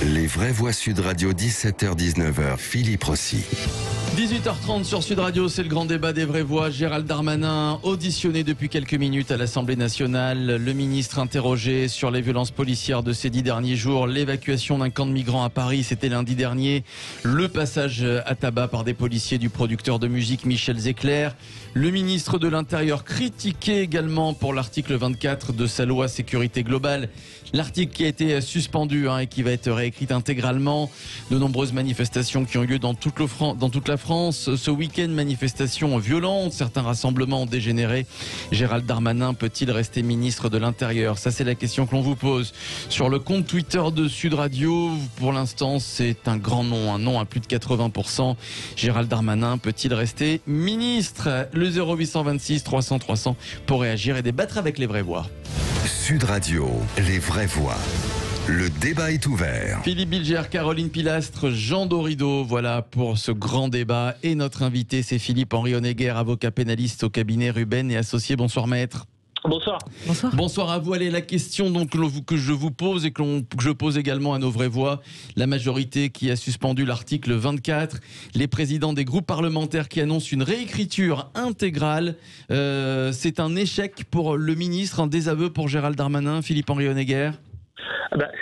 Les vraies voix Sud Radio, 17h-19h, Philippe Rossi. 18h30 sur Sud Radio, c'est le grand débat des vraies voix. Gérald Darmanin, auditionné depuis quelques minutes à l'Assemblée nationale. Le ministre interrogé sur les violences policières de ces 10 derniers jours. L'évacuation d'un camp de migrants à Paris, c'était lundi dernier. Le passage à tabac par des policiers du producteur de musique Michel Zecler. Le ministre de l'Intérieur critiqué également pour l'article 24 de sa loi sécurité globale. L'article qui a été suspendu et qui va être réécrit intégralement. De nombreuses manifestations qui ont eu lieu dans toute la France. Ce week-end, manifestations violentes. Certains rassemblements ont dégénéré. Gérald Darmanin peut-il rester ministre de l'Intérieur? Ça, c'est la question que l'on vous pose. Sur le compte Twitter de Sud Radio, pour l'instant, c'est un grand non. Un non à plus de 80%. Gérald Darmanin peut-il rester ministre? Le 0826 300 300 pour réagir et débattre avec les vraies voix. Sud Radio, les vraies voix. Le débat est ouvert. Philippe Bilger, Caroline Pilastre, Jean Dorido, voilà pour ce grand débat. Et notre invité, c'est Philippe-Henri Honegger, avocat pénaliste au cabinet Ruben et associé. Bonsoir maître. Bonsoir. Bonsoir à vous. Allez, la question donc que je vous pose et que je pose également à nos vraies voix. La majorité qui a suspendu l'article 24. Les présidents des groupes parlementaires qui annoncent une réécriture intégrale. C'est un échec pour le ministre, un désaveu pour Gérald Darmanin, Philippe-Henri Honegger.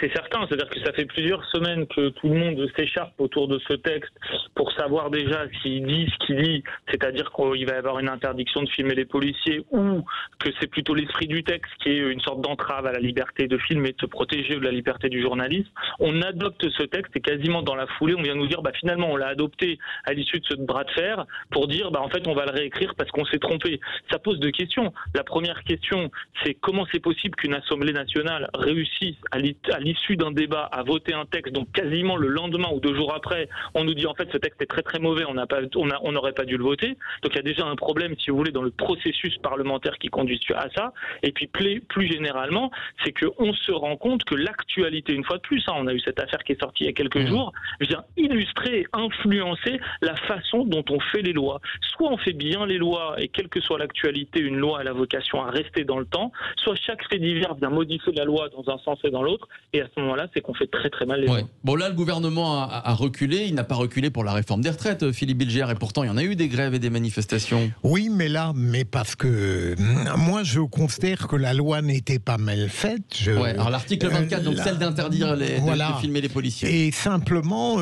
C'est certain, c'est-à-dire que ça fait plusieurs semaines que tout le monde s'écharpe autour de ce texte pour savoir déjà s'il dit ce qu'il dit, c'est-à-dire qu'il va y avoir une interdiction de filmer les policiers ou que c'est plutôt l'esprit du texte qui est une sorte d'entrave à la liberté de filmer, de se protéger de la liberté du journalisme. On adopte ce texte et quasiment dans la foulée, on vient nous dire finalement on l'a adopté à l'issue de ce bras de fer pour dire en fait on va le réécrire parce qu'on s'est trompé. Ça pose deux questions. La première question, c'est comment c'est possible qu'une Assemblée nationale réussisse à l'issue d'un débat à voter un texte, donc quasiment le lendemain ou 2 jours après, on nous dit en fait ce texte est très très mauvais, on n'aurait pas dû le voter. Donc il y a déjà un problème, si vous voulez, dans le processus parlementaire qui conduit à ça. Et puis plus généralement, c'est qu'on se rend compte que l'actualité, une fois de plus, on a eu cette affaire qui est sortie il y a quelques jours, vient illustrer, influencer la façon dont on fait les lois. Soit on fait bien les lois et quelle que soit l'actualité, une loi a la vocation à rester dans le temps, soit chaque fait divers vient modifier la loi dans un sens et dans l'autre. Et à ce moment-là, c'est qu'on fait très très mal les lois. Bon, là, le gouvernement a reculé. Il n'a pas reculé pour la réforme des retraites, Philippe Bilger. Et pourtant, il y en a eu des grèves et des manifestations. Oui, mais parce que moi, je considère que la loi n'était pas mal faite. Alors l'article 24, donc celle d'interdire de filmer les policiers. Et simplement,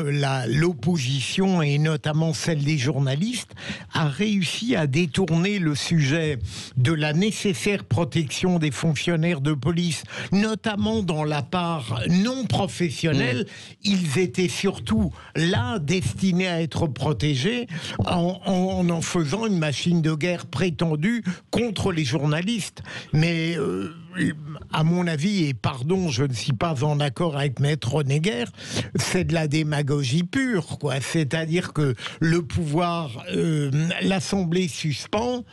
l'opposition, et notamment celle des journalistes, a réussi à détourner le sujet de la nécessaire protection des fonctionnaires de police, notamment dans la part non professionnelle. Ils étaient surtout là destinés à être protégés en faisant une machine de guerre prétendue contre les journalistes. Mais à mon avis, et pardon, je ne suis pas en accord avec Maître Honegger, c'est de la démagogie pure, quoi. C'est-à-dire que le pouvoir, l'Assemblée suspend.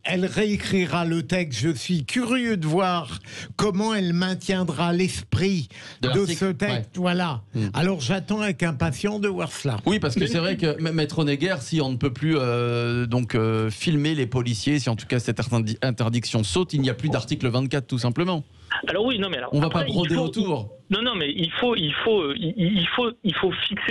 Elle réécrira le texte. Je suis curieux de voir comment elle maintiendra l'esprit de ce texte. Voilà. Alors j'attends avec impatience de voir cela. Oui, parce que c'est vrai que Maître Honegger, si on ne peut plus filmer les policiers, si en tout cas cette interdiction saute, il n'y a plus d'article 24 tout simplement. Alors oui, on va pas broder autour. Non, mais il faut fixer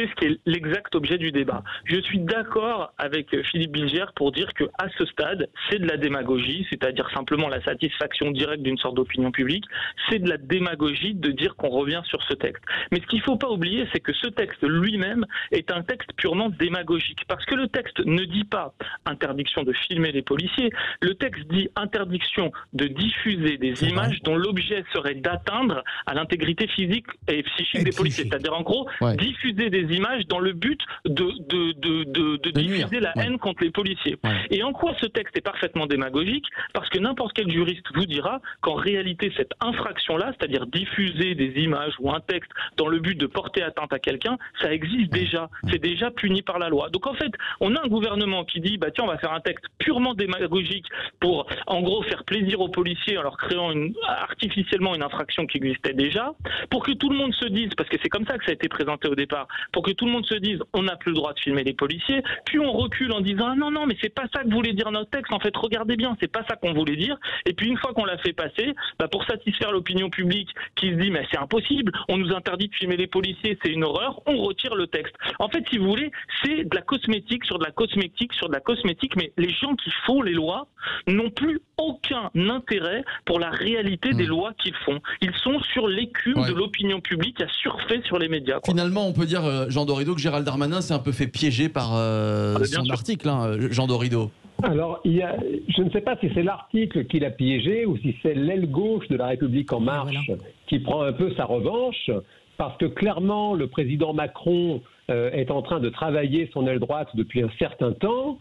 ce qui est l'exact objet du débat. Je suis d'accord avec Philippe Bilger pour dire que à ce stade, c'est de la démagogie, c'est-à-dire simplement la satisfaction directe d'une sorte d'opinion publique. C'est de la démagogie de dire qu'on revient sur ce texte. Mais ce qu'il ne faut pas oublier, c'est que ce texte lui-même est un texte purement démagogique, parce que le texte ne dit pas interdiction de filmer les policiers. Le texte dit interdiction de diffuser des images dont l'objet serait d'atteindre à l'intégrité physique et psychique des policiers. C'est-à-dire, en gros, diffuser des images dans le but de diffuser la haine contre les policiers. Et en quoi ce texte est parfaitement démagogique? Parce que n'importe quel juriste vous dira qu'en réalité, cette infraction-là, c'est-à-dire diffuser des images ou un texte dans le but de porter atteinte à quelqu'un, ça existe déjà. C'est déjà puni par la loi. Donc en fait, on a un gouvernement qui dit, tiens, on va faire un texte purement démagogique pour, en gros, faire plaisir aux policiers en leur créant artificiellement officiellement une infraction qui existait déjà, pour que tout le monde se dise, parce que c'est comme ça que ça a été présenté au départ, pour que tout le monde se dise on n'a plus le droit de filmer les policiers, puis on recule en disant ah non mais c'est pas ça que voulait dire notre texte, en fait regardez bien, c'est pas ça qu'on voulait dire, et puis une fois qu'on l'a fait passer, pour satisfaire l'opinion publique qui se dit mais c'est impossible, on nous interdit de filmer les policiers, c'est une horreur, on retire le texte. En fait, si vous voulez, c'est de la cosmétique sur de la cosmétique sur de la cosmétique, mais les gens qui font les lois n'ont plus aucun intérêt pour la réalité des lois qu'ils font. Ils sont sur l'écume de l'opinion publique qui a surfé sur les médias. Finalement, on peut dire, Jean Dorido, que Gérald Darmanin s'est un peu fait piéger par son article, Jean Dorido. Alors, je ne sais pas si c'est l'article qui l'a piégé ou si c'est l'aile gauche de La République En Marche qui prend un peu sa revanche, parce que clairement, le président Macron est en train de travailler son aile droite depuis un certain temps.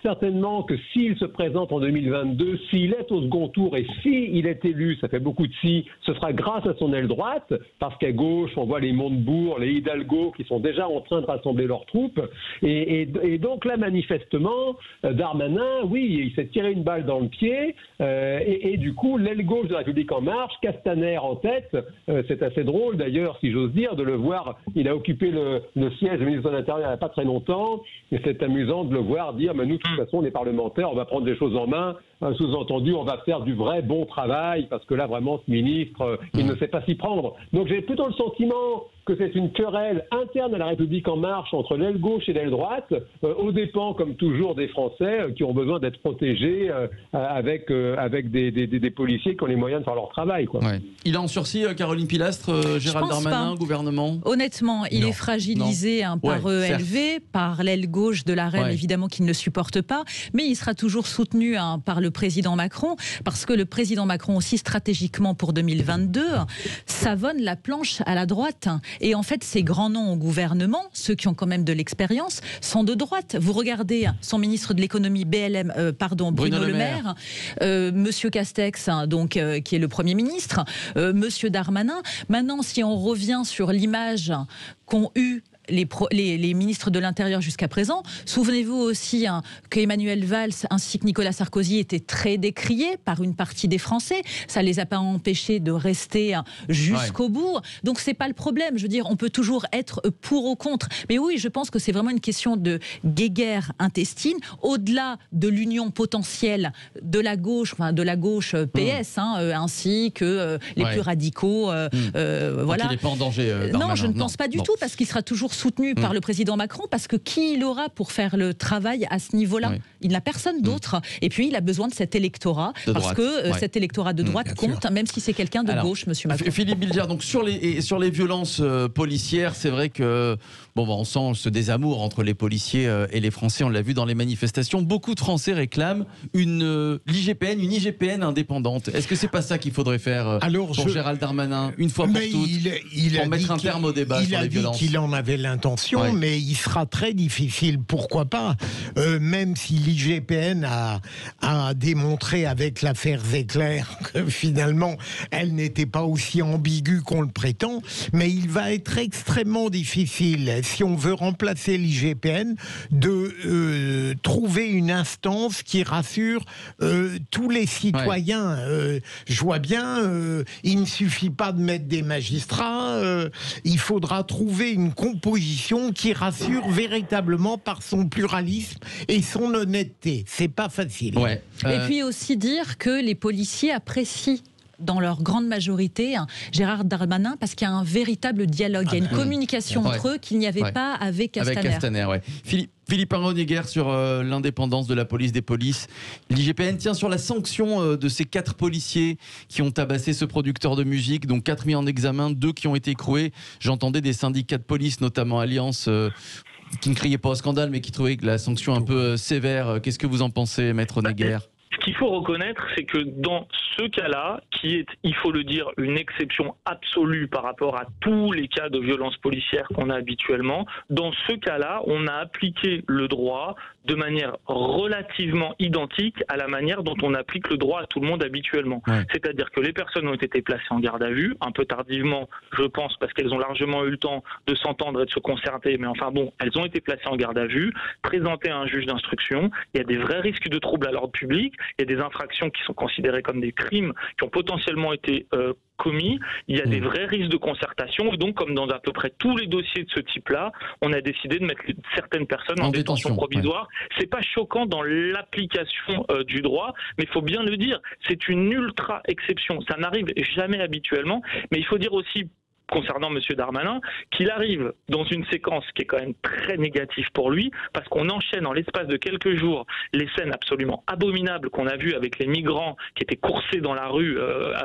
Certainement que s'il se présente en 2022, s'il est au second tour et s'il est élu, ça fait beaucoup de si, ce sera grâce à son aile droite, parce qu'à gauche, on voit les Montebourg, les Hidalgo qui sont déjà en train de rassembler leurs troupes. Et donc là, manifestement, Darmanin, oui, il s'est tiré une balle dans le pied. Et du coup, l'aile gauche de La République En Marche, Castaner en tête, c'est assez drôle d'ailleurs, si j'ose dire, de le voir. Il a occupé le siège de ministre de l'Intérieur il n'y a pas très longtemps, et c'est amusant de le voir dire mais nous, de toute façon, les parlementaires, on va prendre les choses en main. Sous-entendu, on va faire du vrai bon travail, parce que là, vraiment, ce ministre, il ne sait pas s'y prendre. Donc j'ai plutôt le sentiment que c'est une querelle interne à La République En Marche entre l'aile gauche et l'aile droite, aux dépens, comme toujours, des Français qui ont besoin d'être protégés avec des policiers qui ont les moyens de faire leur travail. Quoi. Ouais. Il est en sursis, Caroline Pilastre, Gérald Darmanin, gouvernement? Honnêtement, il est fragilisé par ELV, par l'aile gauche de la REM, évidemment, qui ne le supporte pas, mais il sera toujours soutenu par le président Macron, parce que le président Macron aussi, stratégiquement pour 2022, savonne la planche à la droite. Et en fait, ces grands noms au gouvernement, ceux qui ont quand même de l'expérience, sont de droite. Vous regardez son ministre de l'économie Bruno Le Maire, Monsieur Castex, donc, qui est le Premier ministre, Monsieur Darmanin. Maintenant, si on revient sur l'image qu'ont eue les ministres de l'Intérieur jusqu'à présent. Souvenez-vous aussi qu'Emmanuel Valls ainsi que Nicolas Sarkozy étaient très décriés par une partie des Français. Ça ne les a pas empêchés de rester jusqu'au bout. Donc c'est pas le problème. Je veux dire, on peut toujours être pour ou contre. Mais oui, je pense que c'est vraiment une question de guéguerre intestine, au-delà de l'union potentielle de la gauche PS, ainsi que les plus radicaux. Voilà. Il n'est pas en danger. Non, je ne pense pas du tout, parce qu'il sera toujours soutenu par le président Macron, parce que qui il aura pour faire le travail à ce niveau-là? Il n'a personne d'autre. Et puis il a besoin de cet électorat, parce que cet électorat de droite compte, même si c'est quelqu'un de gauche, monsieur Macron. Philippe Bilger, donc sur les violences policières, c'est vrai que on sent ce désamour entre les policiers et les Français. On l'a vu dans les manifestations. Beaucoup de Français réclament une IGPN indépendante. Est-ce que c'est pas ça qu'il faudrait faire pour Gérald Darmanin, une fois pour toutes, pour mettre un terme au débat sur les violences? Il a dit qu'il en avait l'intention, mais il sera très difficile. Pourquoi pas, même si l'IGPN a démontré avec l'affaire Zecler que finalement elle n'était pas aussi ambiguë qu'on le prétend, mais il va être extrêmement difficile, si on veut remplacer l'IGPN, de trouver une instance qui rassure tous les citoyens. Je vois bien, il ne suffit pas de mettre des magistrats, il faudra trouver une composition qui rassure véritablement par son pluralisme et son honnêteté. C'est pas facile. Et puis aussi dire que les policiers apprécient dans leur grande majorité Gérald Darmanin, parce qu'il y a un véritable dialogue, il y a une communication entre eux qu'il n'y avait pas avec Castaner. Philippe Aronnier sur l'indépendance de la police des polices. L'IGPN tient sur la sanction de ces 4 policiers qui ont tabassé ce producteur de musique, donc 4 mis en examen, 2 qui ont été écroués. J'entendais des syndicats de police, notamment Alliance, qui ne criaient pas au scandale, mais qui trouvaient que la sanction un peu sévère. Qu'est-ce que vous en pensez, Maître Neguer? Ce qu'il faut reconnaître, c'est que dans ce cas-là, qui est, il faut le dire, une exception absolue par rapport à tous les cas de violence policière qu'on a habituellement, dans ce cas-là, on a appliqué le droit de manière relativement identique à la manière dont on applique le droit à tout le monde habituellement. C'est-à-dire que les personnes ont été placées en garde à vue, un peu tardivement, je pense, parce qu'elles ont largement eu le temps de s'entendre et de se concerter, mais enfin bon, elles ont été placées en garde à vue, présentées à un juge d'instruction. Il y a des vrais risques de troubles à l'ordre public, il y a des infractions qui sont considérées comme des crimes qui ont potentiellement été commis, il y a des vrais risques de concertation, et donc comme dans à peu près tous les dossiers de ce type-là, on a décidé de mettre certaines personnes en détention provisoire. C'est pas choquant dans l'application du droit, mais il faut bien le dire, c'est une ultra exception. Ça n'arrive jamais habituellement, mais il faut dire aussi concernant M. Darmanin, qu'il arrive dans une séquence qui est quand même très négative pour lui, parce qu'on enchaîne en l'espace de quelques jours les scènes absolument abominables qu'on a vues avec les migrants qui étaient coursés dans la rue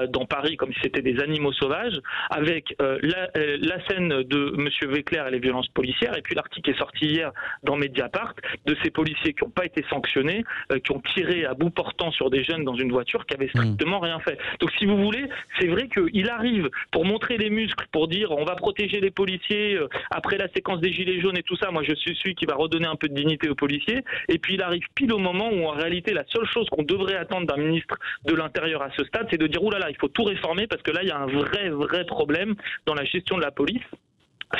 dans Paris comme si c'était des animaux sauvages, avec la scène de M. Weckler et les violences policières, et puis l'article qui est sorti hier dans Mediapart de ces policiers qui n'ont pas été sanctionnés, qui ont tiré à bout portant sur des jeunes dans une voiture qui avaient strictement rien fait. Donc si vous voulez, c'est vrai qu'il arrive pour montrer les muscles, pour dire on va protéger les policiers après la séquence des gilets jaunes et tout ça. Moi, je suis celui qui va redonner un peu de dignité aux policiers. Et puis, il arrive pile au moment où, en réalité, la seule chose qu'on devrait attendre d'un ministre de l'Intérieur à ce stade, c'est de dire oulala, il faut tout réformer parce que là, il y a un vrai problème dans la gestion de la police.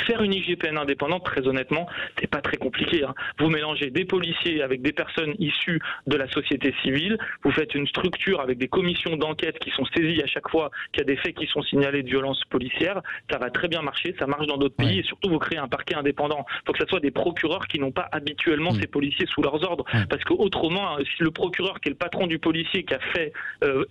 Faire une IGPN indépendante, très honnêtement, c'est pas très compliqué. Vous mélangez des policiers avec des personnes issues de la société civile, vous faites une structure avec des commissions d'enquête qui sont saisies à chaque fois qu'il y a des faits qui sont signalés de violences policières. Ça va très bien marcher, ça marche dans d'autres pays, et surtout vous créez un parquet indépendant. Il faut que ce soit des procureurs qui n'ont pas habituellement ces policiers sous leurs ordres, parce que autrement, si le procureur qui est le patron du policier qui a fait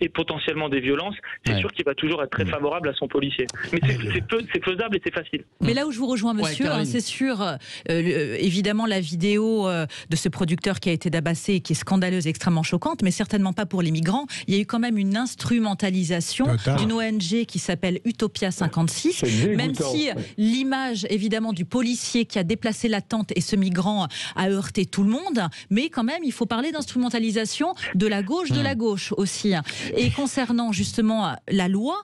et potentiellement des violences, c'est sûr qu'il va toujours être très favorable à son policier. Mais c'est faisable et c'est facile. Mais là où je vous rejoins, monsieur, c'est sûr, évidemment, la vidéo de ce producteur qui a été tabassé, qui est scandaleuse, extrêmement choquante, mais certainement pas pour les migrants. Il y a eu quand même une instrumentalisation d'une ONG qui s'appelle Utopia 56, même si l'image, évidemment, du policier qui a déplacé la tente et ce migrant a heurté tout le monde, mais quand même, il faut parler d'instrumentalisation de la gauche aussi. Et concernant justement la loi,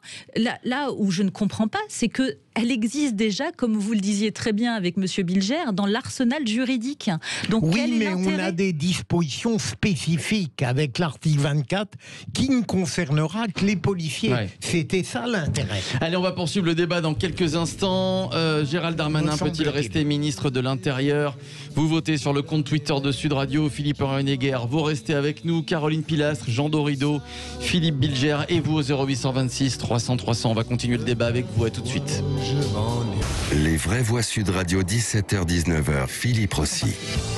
là où je ne comprends pas, c'est que elle existe déjà, comme vous le disiez très bien avec Monsieur Bilger, dans l'arsenal juridique. Donc, oui, mais on a des dispositions spécifiques avec l'article 24 qui ne concernera que les policiers. C'était ça l'intérêt. Allez, on va poursuivre le débat dans quelques instants. Gérald Darmanin peut-il rester ministre de l'Intérieur? Vous votez sur le compte Twitter de Sud Radio. Philippe Renegger, vous restez avec nous. Caroline Pilastre, Jean Dorido, Philippe Bilger et vous au 0826 300 300. On va continuer le débat avec vous. À tout de suite. Les vraies voix Sud Radio, 17h-19h, Philippe Rossi.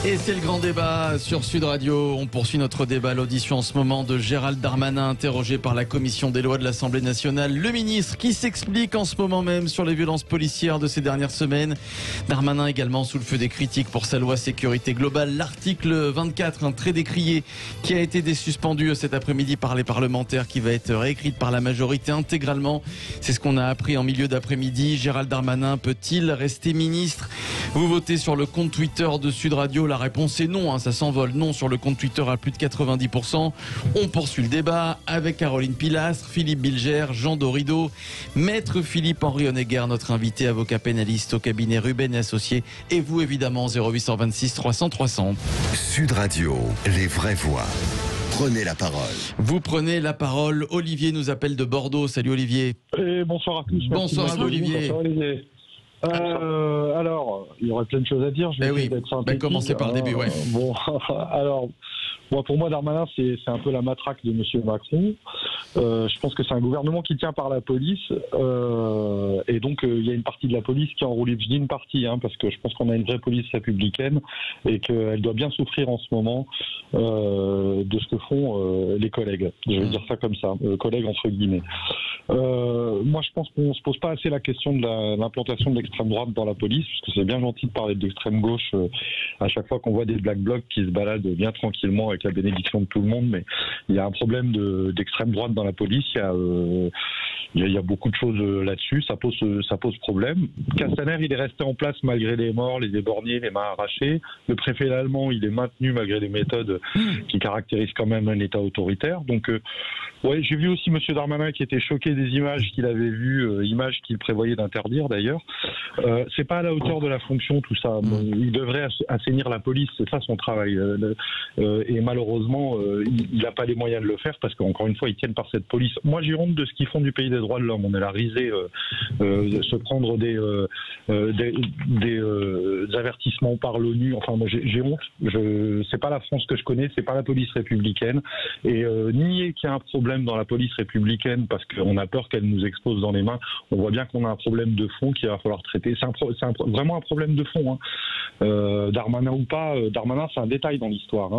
Et c'est le grand débat sur Sud Radio. On poursuit notre débat à l'audition en ce moment de Gérald Darmanin, interrogé par la commission des lois de l'Assemblée nationale. Le ministre qui s'explique en ce moment même sur les violences policières de ces dernières semaines. Darmanin également sous le feu des critiques pour sa loi sécurité globale. L'article 24, très décrié, qui a été suspendu cet après-midi par les parlementaires, qui va être réécrite par la majorité intégralement. C'est ce qu'on a appris en milieu d'après-midi. Gérald Darmanin peut-il rester ministre? Vous votez sur le compte Twitter de Sud Radio. La réponse est non, ça s'envole. Non sur le compte Twitter à plus de 90%. On poursuit le débat avec Caroline Pilastre, Philippe Bilger, Jean Dorido, Maître Philippe-Henri Honegger, notre invité avocat pénaliste au cabinet Ruben et Associés, et vous évidemment 0826 300 300. Sud Radio, les vraies voix. Prenez la parole. Vous prenez la parole. Olivier nous appelle de Bordeaux. Salut Olivier. Bonsoir à tous. Bonsoir à vous Olivier. Bonsoir Olivier. Alors, il y aurait plein de choses à dire. Je vais essayer d'être synthétique. Commencez par le début, alors, pour moi, Darmanin, c'est un peu la matraque de M. Macron. Je pense que c'est un gouvernement qui tient par la police. Et donc, il y a une partie de la police qui est enroulée. Je dis une partie, parce que je pense qu'on a une vraie police républicaine et qu'elle doit bien souffrir en ce moment de ce que font les collègues. Je vais dire ça comme ça, collègues entre guillemets. Moi, je pense qu'on se pose pas assez la question de l'implantation de l'extrême droite dans la police, parce que c'est bien gentil de parler d'extrême gauche à chaque fois qu'on voit des black blocs qui se baladent bien tranquillement avec la bénédiction de tout le monde, mais il y a un problème d'extrême droite dans la police. Il y a beaucoup de choses là-dessus. Ça pose problème. Castaner, il est resté en place malgré les morts, les éborgnés, les mains arrachées. Le préfet allemand, il est maintenu malgré les méthodes qui caractérisent quand même un État autoritaire. Donc, j'ai vu aussi M. Darmanin qui était choqué des images qu'il avait vues, images qu'il prévoyait d'interdire d'ailleurs. C'est pas à la hauteur de la fonction tout ça. Il devrait assainir la police, c'est ça son travail. Et malheureusement, il n'a pas les moyens de le faire parce qu'encore une fois, ils tiennent par cette police. Moi, j'ai honte de ce qu'ils font du pays pays des droits de l'homme. On est la risée se prendre des avertissements par l'ONU. Enfin, moi, j'ai honte. C'est pas la France que je connais, c'est pas la police républicaine. Et nier qu'il y a un problème dans la police républicaine parce qu'on a peur qu'elle nous explose dans les mains, on voit bien qu'on a un problème de fond qu'il va falloir traiter. C'est vraiment un problème de fond. Darmanin ou pas, Darmanin, c'est un détail dans l'histoire.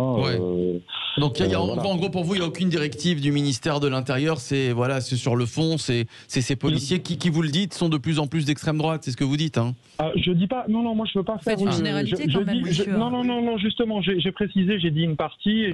Donc, en gros, pour vous, il n'y a aucune directive du ministère de l'Intérieur. C'est sur le fond, c'est ces policiers qui, vous le dites, sont de plus en plus d'extrême droite. C'est ce que vous dites, hein? Je dis pas. Non, moi je veux pas faire une généralité quand même. Non, justement, j'ai précisé, j'ai dit une partie, et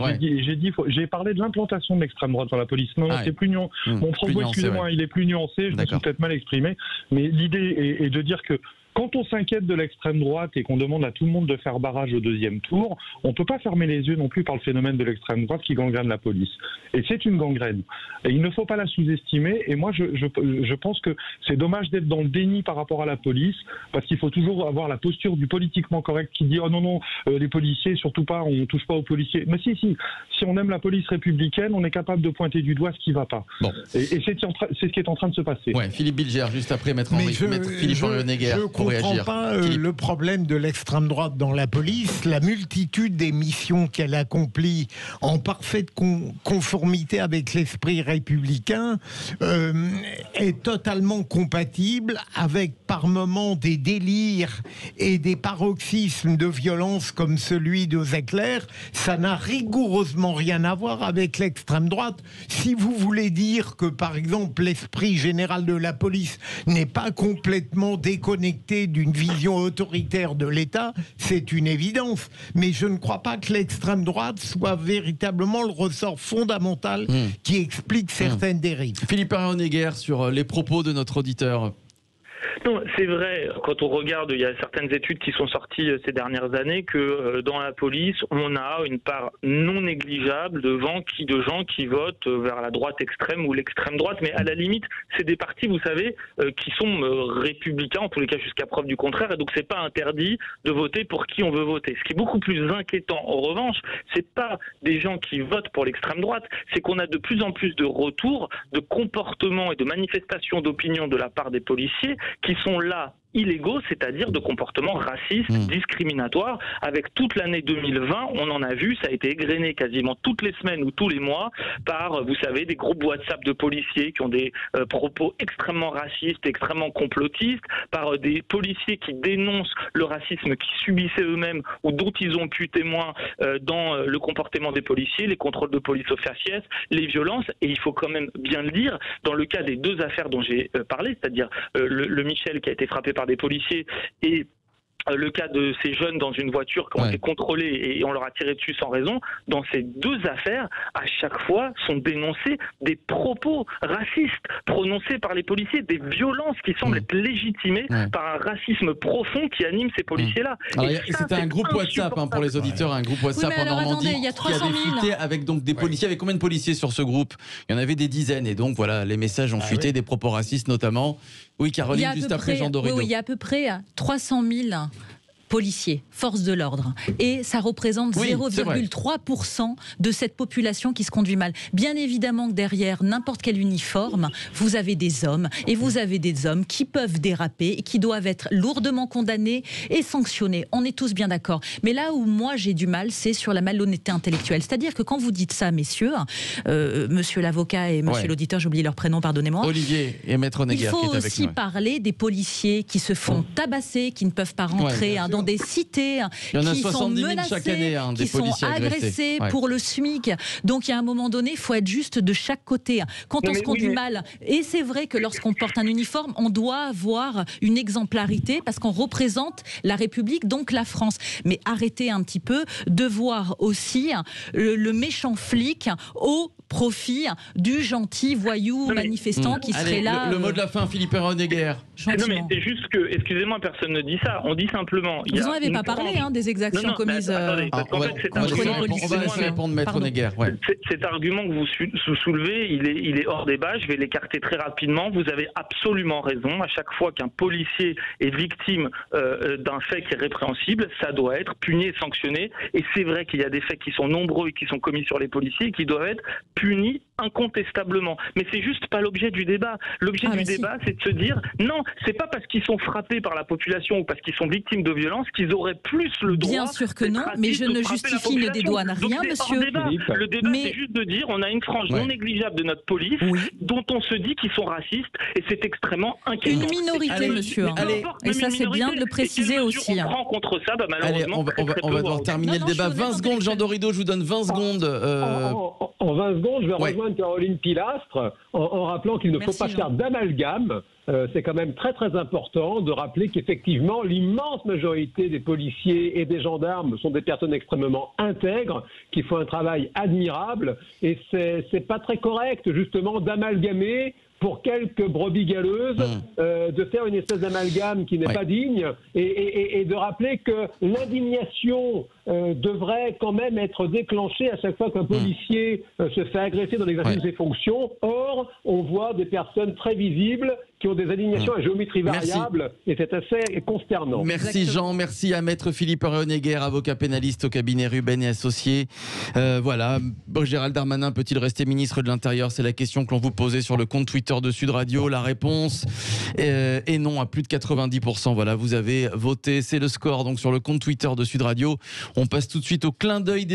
j'ai parlé de l'implantation de l'extrême droite dans la police. Non, c'est plus nuancé. Mon propos, excusez-moi, il est plus nuancé. Je me suis peut-être mal exprimé, mais l'idée est de dire que quand on s'inquiète de l'extrême droite et qu'on demande à tout le monde de faire barrage au deuxième tour, on ne peut pas fermer les yeux non plus par le phénomène de l'extrême droite qui gangrène la police. Et c'est une gangrène. Et il ne faut pas la sous-estimer. Et moi, je pense que c'est dommage d'être dans le déni par rapport à la police, parce qu'il faut toujours avoir la posture du politiquement correct qui dit « Oh non, les policiers, surtout pas, on ne touche pas aux policiers ». Mais si on aime la police républicaine, on est capable de pointer du doigt ce qui ne va pas. Bon. Et c'est ce qui est en train de se passer. Ouais, Philippe Bilger, juste après, maître Philippe Henri-Honegger. Je ne comprends pas le problème de l'extrême droite dans la police. La multitude des missions qu'elle accomplit en parfaite conformité avec l'esprit républicain est totalement compatible avec par moments des délires et des paroxysmes de violence comme celui de Zecler. Ça n'a rigoureusement rien à voir avec l'extrême droite. Si vous voulez dire que par exemple l'esprit général de la police n'est pas complètement déconnecté d'une vision autoritaire de l'État, c'est une évidence. Mais je ne crois pas que l'extrême droite soit véritablement le ressort fondamental qui explique certaines dérives. Philippe Henri-Honegger, sur les propos de notre auditeur. Non, c'est vrai, quand on regarde, il y a certaines études qui sont sorties ces dernières années que dans la police, on a une part non négligeable de gens qui votent vers la droite extrême ou l'extrême droite, mais à la limite, c'est des partis, vous savez, qui sont républicains, en tous les cas jusqu'à preuve du contraire, et donc c'est pas interdit de voter pour qui on veut voter. Ce qui est beaucoup plus inquiétant, en revanche, c'est pas des gens qui votent pour l'extrême droite, c'est qu'on a de plus en plus de retours de comportements et de manifestations d'opinion de la part des policiers qui sont là illégaux, c'est-à-dire de comportements racistes, discriminatoires. Avec toute l'année 2020, on en a vu, ça a été égrené quasiment toutes les semaines ou tous les mois par, vous savez, des groupes WhatsApp de policiers qui ont des propos extrêmement racistes, extrêmement complotistes, par des policiers qui dénoncent le racisme qu'ils subissaient eux-mêmes ou dont ils ont pu témoin dans le comportement des policiers, les contrôles de police aux faciès, les violences. Et il faut quand même bien le dire, dans le cas des deux affaires dont j'ai parlé, c'est-à-dire le Michel qui a été frappé par des policiers et le cas de ces jeunes dans une voiture qui ont été contrôlés et on leur a tiré dessus sans raison, dans ces deux affaires, à chaque fois sont dénoncés des propos racistes prononcés par les policiers, des violences qui semblent être légitimées par un racisme profond qui anime ces policiers-là. C'était un groupe WhatsApp pour les auditeurs, un groupe WhatsApp en Normandie qui avait fuité avec donc des policiers. Il y avait combien de policiers sur ce groupe? Il y en avait des dizaines et donc voilà, les messages ont fuité, des propos racistes notamment. Oui, Caroline, juste après Jean Dorido. Oui, il y a à peu près 300 000 policiers, forces de l'ordre. Et ça représente 0,3% de cette population qui se conduit mal. Bien évidemment que derrière n'importe quel uniforme, vous avez des hommes, et vous avez des hommes qui peuvent déraper et qui doivent être lourdement condamnés et sanctionnés. On est tous bien d'accord. Mais là où moi j'ai du mal, c'est sur la malhonnêteté intellectuelle. C'est-à-dire que quand vous dites ça, messieurs, monsieur l'avocat et monsieur l'auditeur, j'ai oublié leur prénom, pardonnez-moi. Olivier et maître Honegger qui est avec nous. Il faut aussi parler des policiers qui se font tabasser, qui ne peuvent pas rentrer dans des cités, qui sont menacés, chaque année, qui sont agressés pour le SMIC. Donc, il y a un moment donné, il faut être juste de chaque côté. Quand on se conduit mal, et c'est vrai que lorsqu'on porte un uniforme, on doit avoir une exemplarité parce qu'on représente la République, donc la France. Mais arrêtez un petit peu de voir aussi le méchant flic au profit du gentil voyou manifestant qui serait là. Le mot de la fin, Philippe Henri-Honegger. Non, mais c'est juste que, excusez-moi, personne ne dit ça. On dit simplement. Vous n'en avez pas parlé des exactions commises. Attendez, parce qu'en fait, on va laisser répondre Maître Neguer. Ouais. Cet argument que vous soulevez, il est hors débat. Je vais l'écarter très rapidement. Vous avez absolument raison. À chaque fois qu'un policier est victime d'un fait qui est répréhensible, ça doit être puni et sanctionné. Et c'est vrai qu'il y a des faits qui sont nombreux et qui sont commis sur les policiers et qui doivent être punis incontestablement. Mais c'est juste pas l'objet du débat. L'objet du débat, c'est de se dire non, c'est pas parce qu'ils sont frappés par la population ou parce qu'ils sont victimes de violences qu'ils auraient plus le droit. Bien sûr que non, mais je ne justifie, ne dédouane rien, monsieur. Le débat, c'est juste de dire on a une frange non négligeable de notre police dont on se dit qu'ils sont racistes et c'est extrêmement inquiétant. Une minorité, monsieur. Et ça, c'est bien de le préciser aussi. On prend contre ça, malheureusement. Allez, on va devoir terminer le débat. 20 secondes, Jean Dorido, je vous donne 20 secondes. En 20 secondes, je vais rejoindre Caroline Pilastre en rappelant qu'il ne faut pas faire d'amalgame. C'est quand même très très important de rappeler qu'effectivement l'immense majorité des policiers et des gendarmes sont des personnes extrêmement intègres qui font un travail admirable et c'est pas très correct justement d'amalgamer pour quelques brebis galeuses, de faire une espèce d'amalgame qui n'est pas digne et de rappeler que l'indignation devrait quand même être déclenchée à chaque fois qu'un policier se fait agresser dans l'exercice de ses fonctions. Or, on voit des personnes très visibles qui ont des indignations à géométrie variable et c'est assez consternant. Merci Jean, merci à Maître Philippe Renéguer, avocat pénaliste au cabinet Ruben et Associés. Voilà, Gérald Darmanin peut-il rester ministre de l'Intérieur? C'est la question que l'on vous posait sur le compte Twitter de Sud Radio. La réponse est non à plus de 90%. Voilà, vous avez voté, c'est le score donc sur le compte Twitter de Sud Radio. On passe tout de suite au clin d'œil des